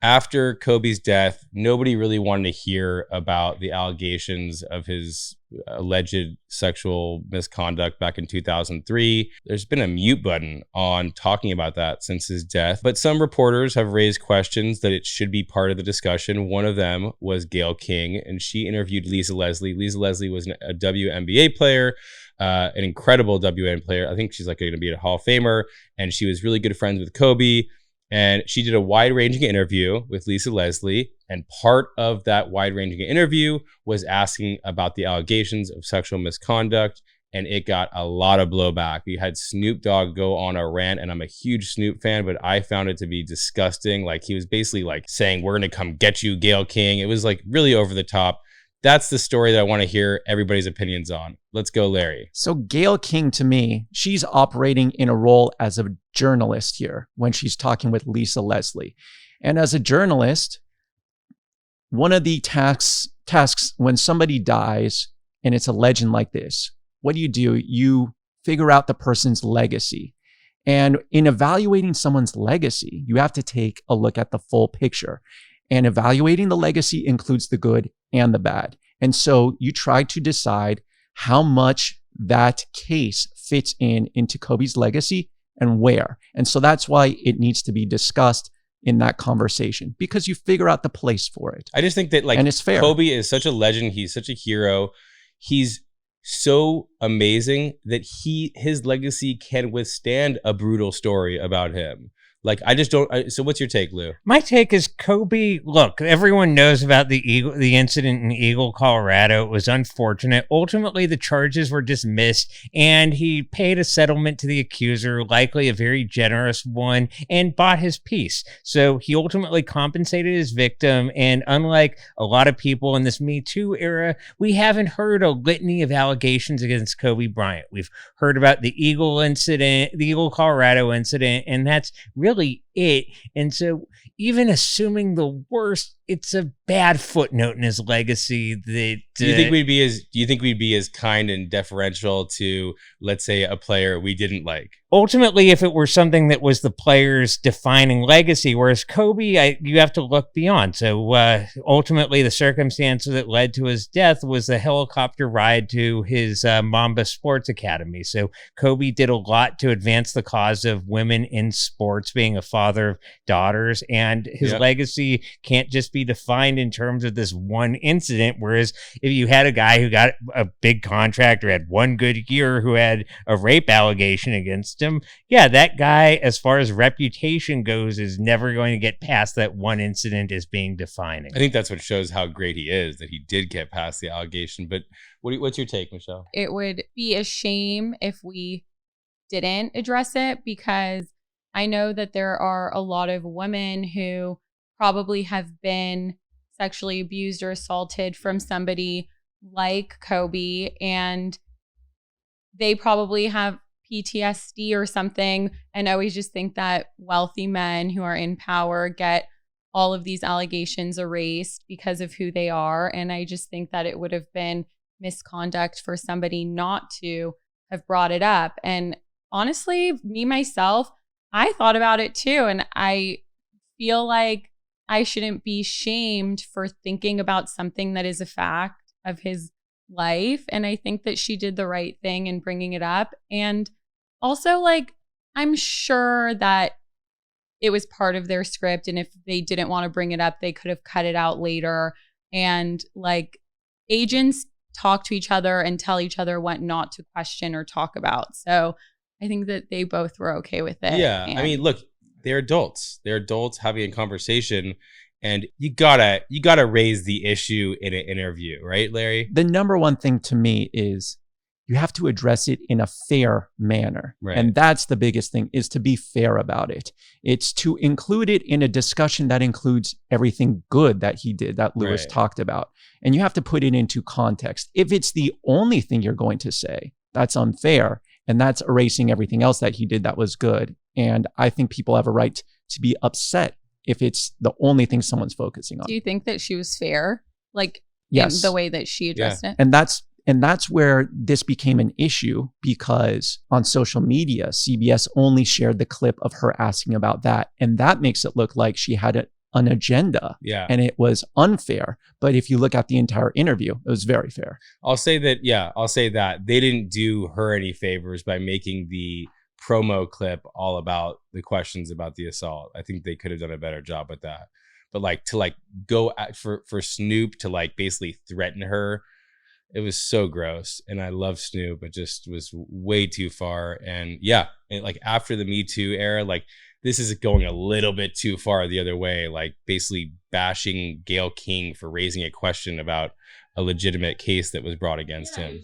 after Kobe's death, nobody really wanted to hear about the allegations of his alleged sexual misconduct back in 2003. There's been a mute button on talking about that since his death, but some reporters have raised questions that it should be part of the discussion. One of them was Gayle King, and she interviewed Lisa Leslie. Lisa Leslie was a WNBA player, an incredible WNBA player. I think she's like going to be a Hall of Famer, and she was really good friends with Kobe. And she did a wide-ranging interview with Lisa Leslie. And part of that wide-ranging interview was asking about the allegations of sexual misconduct. And it got a lot of blowback. We had Snoop Dogg go on a rant, and I'm a huge Snoop fan, but I found it to be disgusting. Like, he was basically like saying, "We're going to come get you, Gayle King." It was like really over the top. That's the story that I want to hear everybody's opinions on. Let's go, Larry. So Gayle King, to me, she's operating in a role as a journalist here when she's talking with Lisa Leslie. And as a journalist, one of the tasks when somebody dies and it's a legend like this, what do? You figure out the person's legacy. And in evaluating someone's legacy, you have to take a look at the full picture. And evaluating the legacy includes the good and the bad. And so you try to decide how much that case fits into Kobe's legacy and where. And so that's why it needs to be discussed in that conversation, because you figure out the place for it. I just think that, like, and it's fair. Kobe is such a legend. He's such a hero. He's so amazing that his legacy can withstand a brutal story about him. Like, I just don't. So what's your take, Lou? My take is Kobe. Look, everyone knows about the incident in Eagle, Colorado. It was unfortunate. Ultimately, the charges were dismissed, and he paid a settlement to the accuser, likely a very generous one, and bought his peace. So he ultimately compensated his victim. And unlike a lot of people in this Me Too era, we haven't heard a litany of allegations against Kobe Bryant. We've heard about the Eagle incident, the Eagle, Colorado incident, and that's really it. And so even assuming the worst, it's a bad footnote in his legacy. That do you think we'd be as kind and deferential to, let's say, a player we didn't like? Ultimately, if it were something that was the player's defining legacy, whereas Kobe, you have to look beyond. So ultimately, the circumstance that led to his death was the helicopter ride to his Mamba Sports Academy. So Kobe did a lot to advance the cause of women in sports, being a father of daughters, and his legacy can't just be defined in terms of this one incident. Whereas if you had a guy who got a big contract or had one good year who had a rape allegation against him, that guy, as far as reputation goes, is never going to get past that one incident as being defining. I think that's what shows how great he is, that he did get past the allegation. But what's your take, Michelle? It would be a shame if we didn't address it, because I know that there are a lot of women who probably have been sexually abused or assaulted from somebody like Kobe, and they probably have PTSD or something, and always just think that wealthy men who are in power get all of these allegations erased because of who they are. And I just think that it would have been misconduct for somebody not to have brought it up. And honestly, me, myself, I thought about it too. And I feel like I shouldn't be shamed for thinking about something that is a fact of his life. And I think that she did the right thing in bringing it up. And also, like, I'm sure that it was part of their script. And if they didn't want to bring it up, they could have cut it out later. And like, agents talk to each other and tell each other what not to question or talk about. So I think that they both were okay with it. Yeah. I mean, look, they're adults. They're adults having a conversation, and you gotta raise the issue in an interview, right, Larry? The number one thing to me is you have to address it in a fair manner. Right. And that's the biggest thing, is to be fair about it. It's to include it in a discussion that includes everything good that he did, that Lewis talked about. And you have to put it into context. If it's the only thing you're going to say, that's unfair. And that's erasing everything else that he did that was good. And I think people have a right to be upset if it's the only thing someone's focusing on. Do you think that she was fair? Like, yes, in the way that she addressed it? And that's where this became an issue, because on social media, CBS only shared the clip of her asking about that. And that makes it look like she had an agenda. Yeah. And it was unfair. But if you look at the entire interview, it was very fair. I'll say that they didn't do her any favors by making the promo clip all about the questions about the assault. I think they could have done a better job with that. But like to like go at, for Snoop to like basically threaten her, it was so gross. And I love Snoop, it just was way too far. And yeah, like after the Me Too era, like this is going a little bit too far the other way, like basically bashing Gayle King for raising a question about a legitimate case that was brought against him.